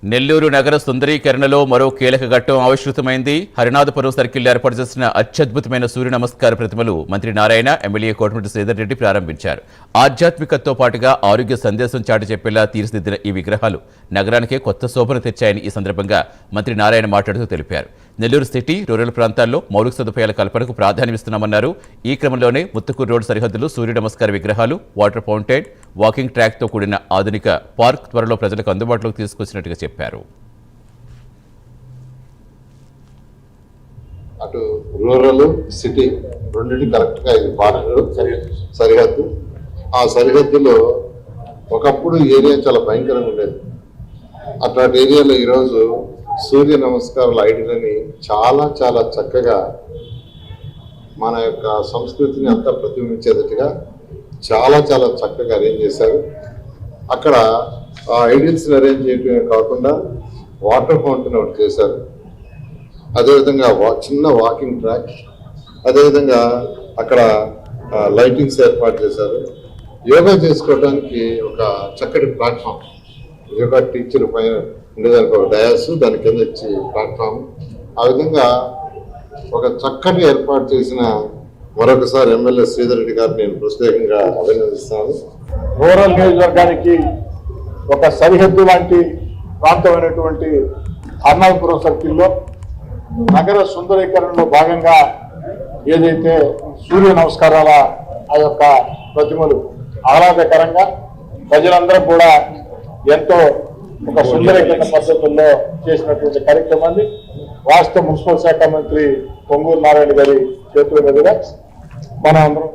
నెల్లూరు నగర సుందరీకరణలో మరో కీలక ఘట్టం ఆవిష్కృతమైంది. హరినాథపురం సర్కిల్ ఏర్పాటు చేసిన అత్యద్భుతమైన సూర్య నమస్కార ప్రతిమలు మంత్రి నారాయణ, ఎమ్మెల్యే కోటమిరెడ్డి శ్రీధర్ రెడ్డి ప్రారంభించారు. ఆధ్యాత్మికతతో పాటుగా ఆరోగ్య సందేశం చాటి చెప్పేలా తీర్చిదిద్దిన ఈ విగ్రహాలు నగరానికే కొత్త శోభను తెచ్చాయని ఈ సందర్భంగా మంత్రి నారాయణ మాట్లాడుతూ తెలిపారు. నెల్లూరు సిటీ, రూరల్ ప్రాంతాల్లో మౌలిక సదుపాయాల కల్పనకు ప్రాధాన్యమిస్తున్నామన్నారు. ఈ క్రమంలోనే ముత్తుకూరు రోడ్డు సరిహద్దులు సూర్య నమస్కార విగ్రహాలు, వాటర్ ఫౌంటైన్, వాకింగ్ ట్రాక్తో కూడిన ఆధునిక పార్క్ త్వరలో ప్రజలకు అందుబాటులోకి తీసుకొచ్చినట్టుగా చెప్పారు. అటు రూరల్, సిటీ రెండింటి కరెక్ట్గా ఇది బార్డర్ సరిహద్దు. ఆ సరిహద్దులో ఒకప్పుడు ఏరియా చాలా భయంకరంగా ఉండేది. అట్లాంటి ఏరియాలో ఈరోజు సూర్య నమస్కారాల ఐడియాలని చాలా చాలా చక్కగా మన యొక్క సంస్కృతిని అంతా ప్రతిబింబించేటట్టుగా చాలా చాలా చక్కగా అరేంజ్ చేశారు. అక్కడ ఆ ఐడియల్స్ని అరేంజ్ చేయడమే కాకుండా వాటర్ ఫౌంటైన్ ఒకటి చేశారు. అదేవిధంగా చిన్న వాకింగ్ ట్రాక్, అదేవిధంగా అక్కడ లైటింగ్స్ ఏర్పాటు చేశారు. యోగా చేసుకోవడానికి ఒక చక్కటి ప్లాట్ఫామ్, యోగా టీచర్ పైన ఉండేదానికి ఒక డయాస్, దాని కింద ఇచ్చి ప్లాట్ఫామ్, ఆ విధంగా ఒక చక్కటి ఏర్పాటు చేసిన మరొకసారి ఎమ్మెల్యే శ్రీధర్ రెడ్డి గారిని నేను ప్రత్యేకంగా అభినందిస్తాను. రూరల్ నియోజకవర్గానికి ఒక సరిహద్దు లాంటి ప్రాంతమైనటువంటి హరినాథపురం సర్కిల్లో నగర సుందరీకరణలో భాగంగా ఏదైతే సూర్య నమస్కారాల ఆ యొక్క ప్రతిమలు ఆహ్లాదకరంగా ప్రజలందరూ కూడా ఎంతో ఒక సుందరీకరణ పద్ధతుల్లో చేసినటువంటి కార్యక్రమాన్ని రాష్ట్ర మున్సిపల్ శాఖ మంత్రి పొంగూరు నారాయణ గారి చేతుల మీదుగా మనం అందరం